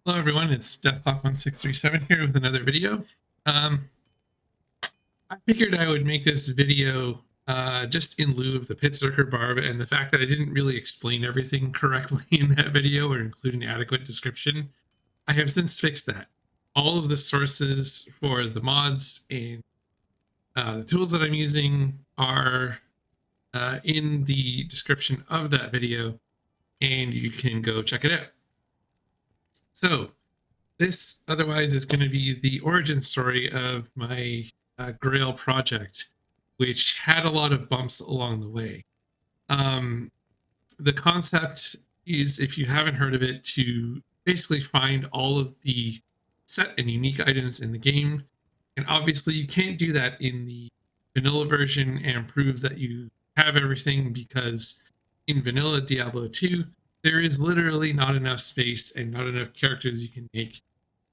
Hello everyone, it's Deathclock1637 here with another video. I figured I would make this video just in lieu of the Pit Circuit Barb and the fact that I didn't really explain everything correctly in that video or include an adequate description. I have since fixed that. All of the sources for the mods and the tools that I'm using are in the description of that video, and you can go check it out. So, this otherwise is going to be the origin story of my Grail project, which had a lot of bumps along the way. The concept is, if you haven't heard of it, to basically find all of the set and unique items in the game. And obviously, you can't do that in the vanilla version and prove that you have everything, because in vanilla Diablo 2, there is literally not enough space and not enough characters you can make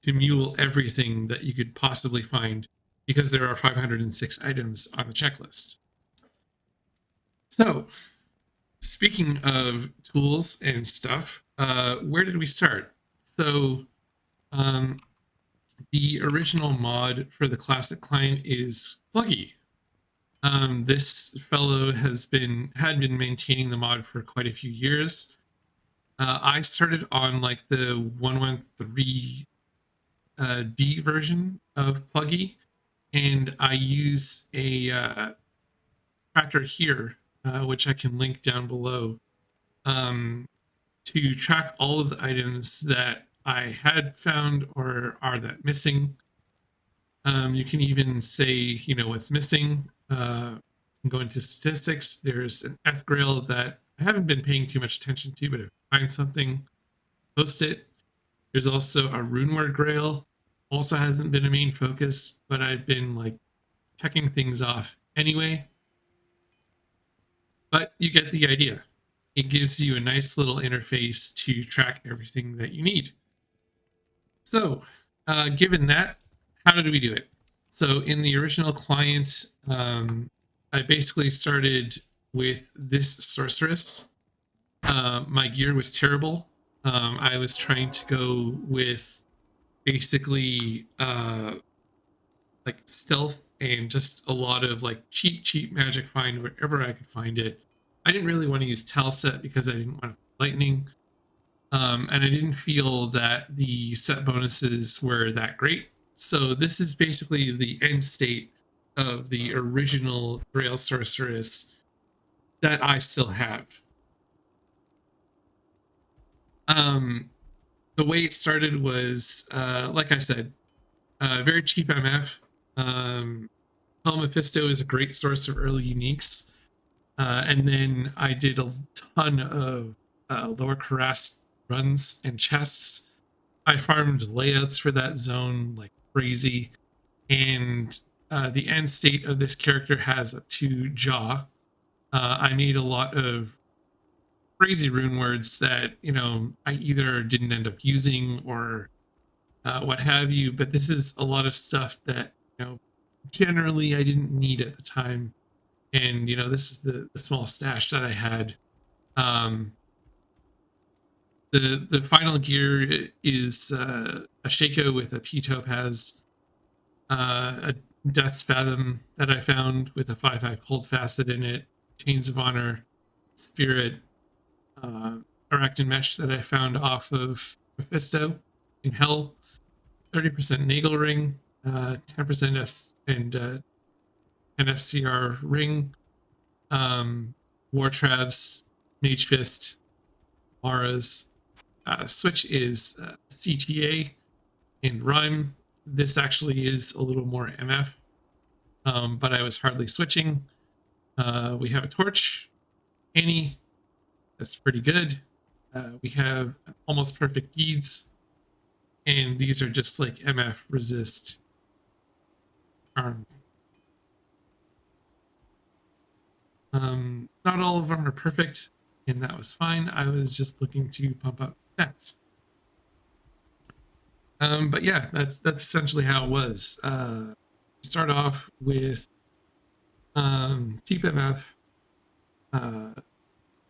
to mule everything that you could possibly find, because there are 506 items on the checklist. So, speaking of tools and stuff, where did we start? So, the original mod for the classic client is PlugY. This fellow had been maintaining the mod for quite a few years. I started on like the 113 D version of PlugY, and I use a tracker here, which I can link down below, to track all of the items that I had found or are that missing. You can even say, what's missing. Go into statistics. There's an Grail that I haven't been paying too much attention to, but if I find something, post it. There's also a runeward Grail. Also hasn't been a main focus, but I've been like checking things off anyway. But you get the idea. It gives you a nice little interface to track everything that you need. So, given that, how did we do it? So in the original client, I basically started with this sorceress. My gear was terrible. I was trying to go with basically like stealth and just a lot of like cheap magic find wherever I could find it. I didn't really want to use Talset because I didn't want lightning. And I didn't feel that the set bonuses were that great. So this is basically the end state of the original Grail Sorceress that I still have. The way it started was, like I said, very cheap MF. Hell Mephisto is a great source of early uniques. And then I did a ton of lower Karas runs and chests. I farmed layouts for that zone like crazy. And the end state of this character has up to Jaw. I made a lot of crazy rune words that, I either didn't end up using or what have you. But this is a lot of stuff that, generally I didn't need at the time. And, this is the small stash that I had. The final gear is a Shaco with a P Topaz, a Death's Fathom that I found with a 5/5 Cold Facet in it, Chains of Honor, Spirit, Arachnid Mesh that I found off of Mephisto in Hell, 30% Nagel Ring, 10% and 10 FCR Ring, War Travs, Mage Fist, Mara's. Switch is CTA and Rhyme. This actually is a little more MF, but I was hardly switching. We have a Torch, Annie, that's pretty good. We have almost perfect Geeds, and these are just like MF resist arms. Not all of them are perfect, and that was fine. I was just looking to pump up stats. But yeah, that's essentially how it was. Start off with cheap MF,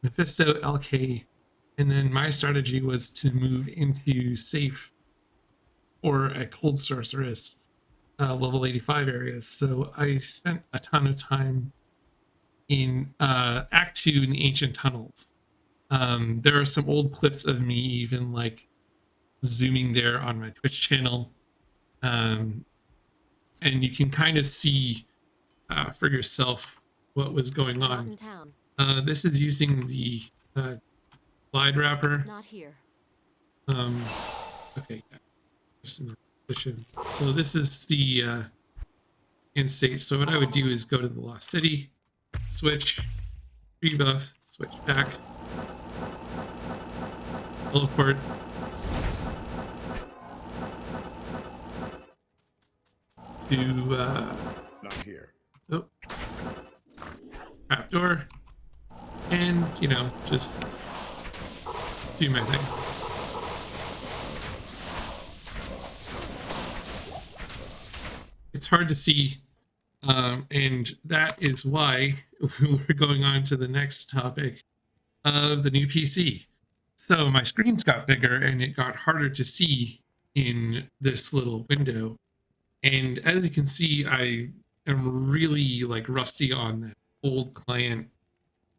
Mephisto, LK, and then my strategy was to move into safe or a cold sorceress level 85 areas. So I spent a ton of time in Act 2 in the Ancient Tunnels. There are some old clips of me even like zooming there on my Twitch channel. And you can kind of see for yourself what was going on. This is using the glide wrapper. Not here. Okay, yeah, just in the position. So this is the in state. So what I would do is go to the Lost City, switch, rebuff, switch back, teleport. To not here. Oh, trapdoor, and you know, just do my thing. It's hard to see, and that is why we're going on to the next topic of the new PC. So my screens got bigger and it got harder to see in this little window. And as you can see, I am really like rusty on that old client.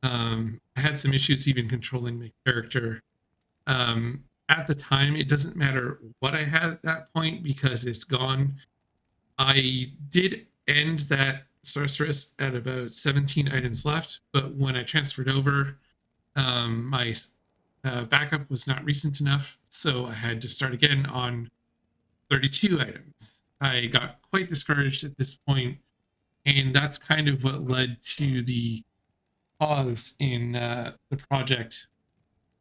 I had some issues even controlling my character. At the time, it doesn't matter what I had at that point because it's gone. I did end that sorceress at about 17 items left, but when I transferred over, my backup was not recent enough, so I had to start again on 32 items. I got quite discouraged at this point, and that's kind of what led to the pause in the project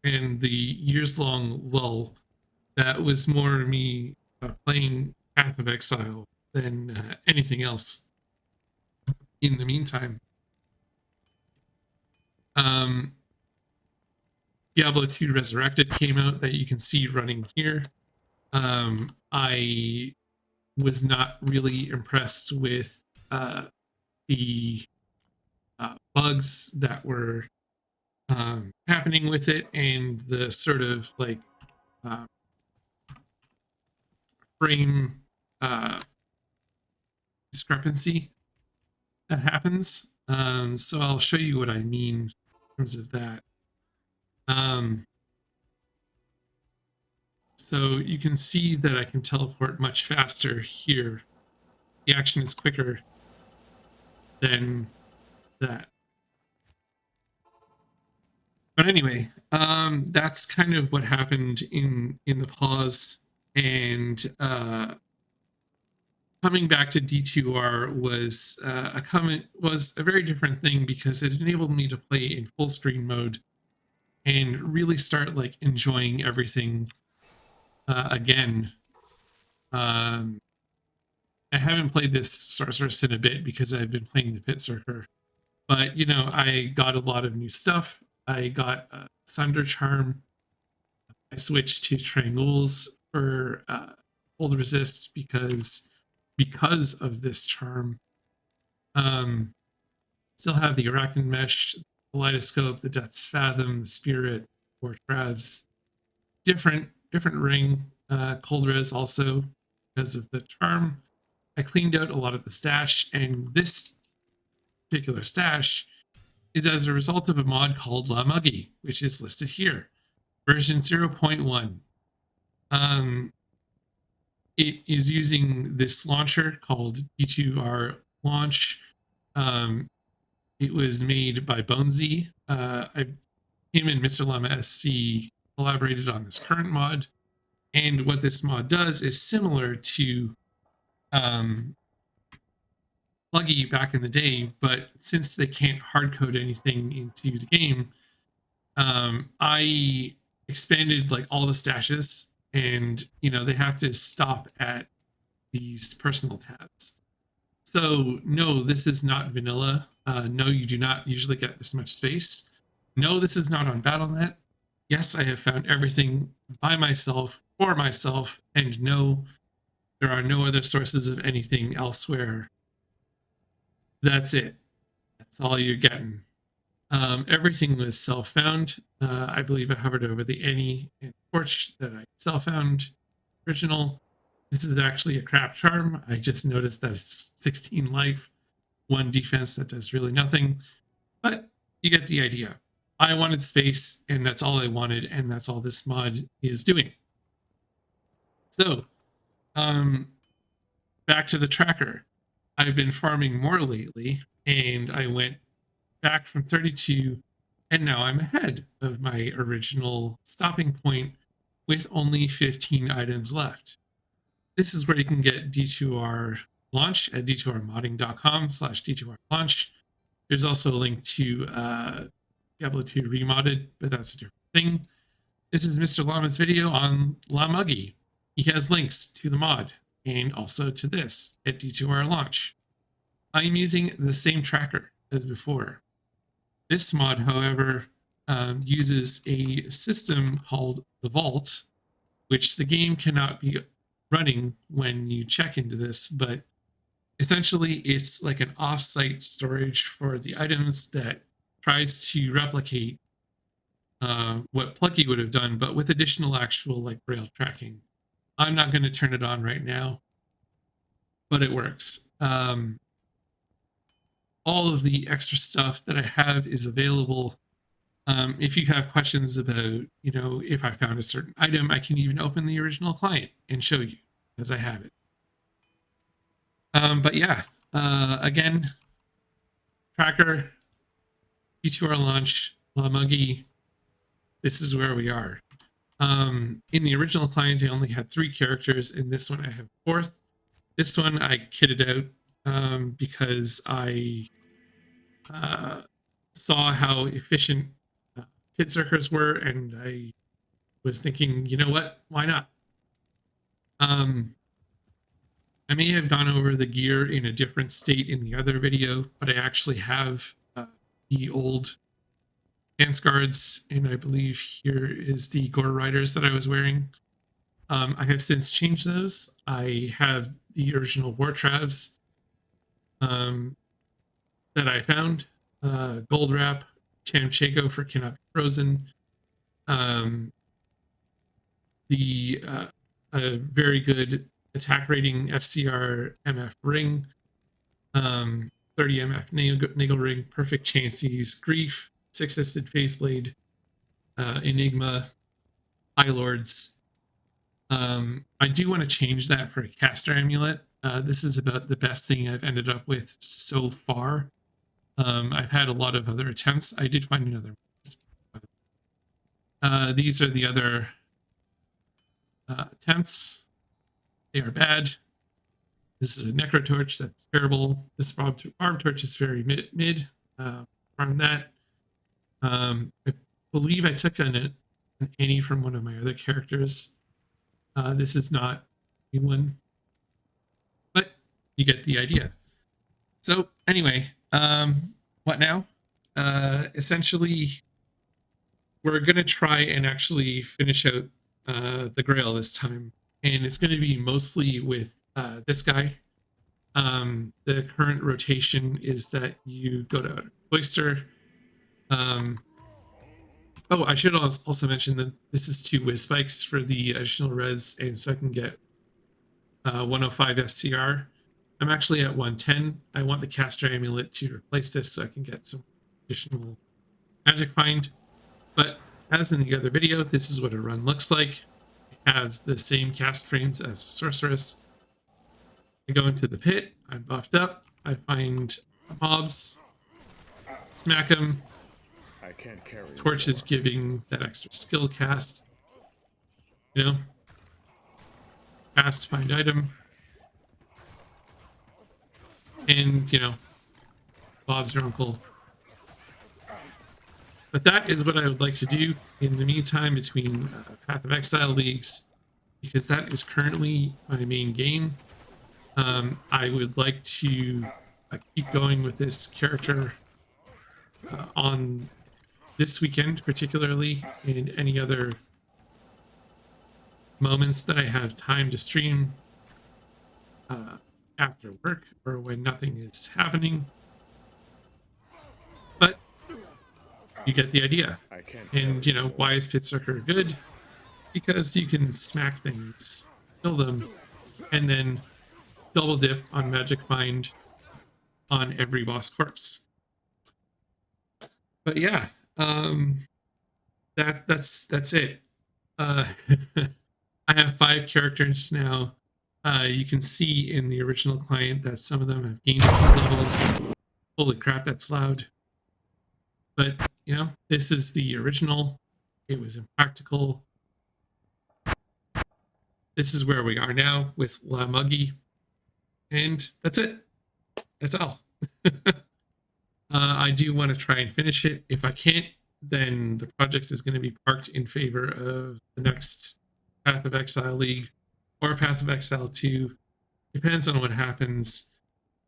and the years-long lull. That was more me playing Path of Exile than anything else. In the meantime, Diablo 2 Resurrected came out that you can see running here. I was not really impressed with the bugs that were happening with it and the sort of like frame discrepancy that happens. So I'll show you what I mean in terms of that. So you can see that I can teleport much faster here. The action is quicker than that. But anyway, that's kind of what happened in the pause, and coming back to D2R was a very different thing because it enabled me to play in full screen mode and really start like enjoying everything again. I haven't played this sorceress in a bit because I've been playing the Pit Circer, but you know, I got a lot of new stuff. I got Sunder Charm. I switched to Triangles for Hold Resist because of this charm. Still have the Arachnid Mesh, Kaleidoscope, the Death's Fathom, the Spirit, or Trabs. Different ring. Cold Res also because of the charm. I cleaned out a lot of the stash, and this particular stash is as a result of a mod called Llamugy, which is listed here, version 0.1. It is using this launcher called D2R Launch. It was made by Bonesy. Him and Mr. Llama SC collaborated on this current mod, and what this mod does is similar to PlugY back in the day, but since they can't hardcode anything into the game, I expanded like all the stashes, and you know, they have to stop at these personal tabs. So no, this is not vanilla. No, you do not usually get this much space. No, this is not on BattleNet. Yes, I have found everything by myself, for myself, and no, there are no other sources of anything elsewhere. That's it. That's all you're getting. Everything was self-found. I believe I hovered over the Any and Torch that I self-found original. This is actually a crap charm. I just noticed that it's 16 life, 1 defense that does really nothing, but you get the idea. I wanted space, and that's all I wanted, and that's all this mod is doing. So, um, back to the tracker. I've been farming more lately, and I went back from 32, and now I'm ahead of my original stopping point with only 15 items left. This is where you can get D2R launch at d2rmodding.com/D2R launch. There's also a link to Diablo 2 remodded, but that's a different thing. This is Mr. Llama's video on Llamugy. He has links to the mod and also to this at D2R launch. I'm using the same tracker as before. This mod, however, uses a system called the Vault, which the game cannot be running when you check into this, but essentially it's like an off-site storage for the items that tries to replicate what PlugY would have done, but with additional actual like Grail tracking. I'm not going to turn it on right now, but it works. All of the extra stuff that I have is available. If you have questions about, if I found a certain item, I can even open the original client and show you as I have it. But yeah, again, tracker, D2R launch, Llamugy, this is where we are. In the original client, I only had 3 characters. In this one, I have 4th. This one I kitted out because I saw how efficient pit circers were, and I was thinking, you know what, why not? I may have gone over the gear in a different state in the other video, but I actually have the old pants guards, and I believe here is the Gore Riders that I was wearing. I have since changed those. I have the original War Travs that I found, Gold Wrap, Cham Chaco for Cannot Be Frozen, the a very good attack rating FCR MF ring, 30 MF Niggle ring, perfect chances, Grief, 6-assisted Faceblade, Enigma, High Lords. I do want to change that for a caster amulet. This is about the best thing I've ended up with so far. I've had a lot of other attempts. I did find another. These are the other attempts. They are bad. This is a Necro Torch. That's terrible. This Barb Torch is very mid. From that, I believe I took an Annie from one of my other characters. This is not a one, but you get the idea. So anyway, what now? Essentially, we're going to try and actually finish out the Grail this time. And it's going to be mostly with this guy. The current rotation is that you go to Cloister. Oh, I should also mention that this is 2 Whiz Spikes for the additional res, and so I can get 105 SCR. I'm actually at 110. I want the Caster Amulet to replace this so I can get some additional magic find. But as in the other video, this is what a run looks like. I have the same cast frames as a sorceress. I go into the pit, I'm buffed up, I find mobs, smack them. I can't carry Torch is giving that extra skill cast. Cast, find item. And, Bob's your uncle. But that is what I would like to do in the meantime between Path of Exile leagues, because that is currently my main game. I would like to keep going with this character on this weekend, particularly, and any other moments that I have time to stream after work or when nothing is happening. But you get the idea. And, why is Pit Circuit good? Because you can smack things, kill them, and then double dip on Magic Find on every boss corpse. But yeah, that's it. Uh, I have 5 characters now. You can see in the original client that some of them have gained a few levels. Holy crap, that's loud. But, you know, this is the original. It was impractical. This is where we are now with Llamugy. And that's it. That's all. I do want to try and finish it. If I can't, then the project is going to be parked in favor of the next Path of Exile League or Path of Exile 2. Depends on what happens.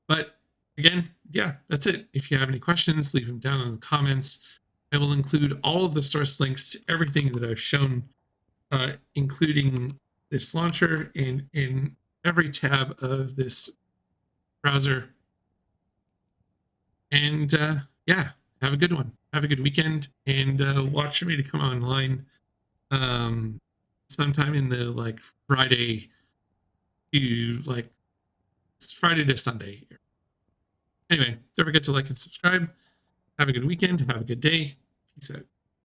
But again, yeah, that's it. If you have any questions, leave them down in the comments. I will include all of the source links to everything that I've shown, including this launcher and in every tab of this browser. And yeah, have a good one. Have a good weekend, and watch me to come online sometime in the like Friday to Sunday. Anyway, don't forget to like and subscribe. Have a good weekend. Have a good day. Peace out.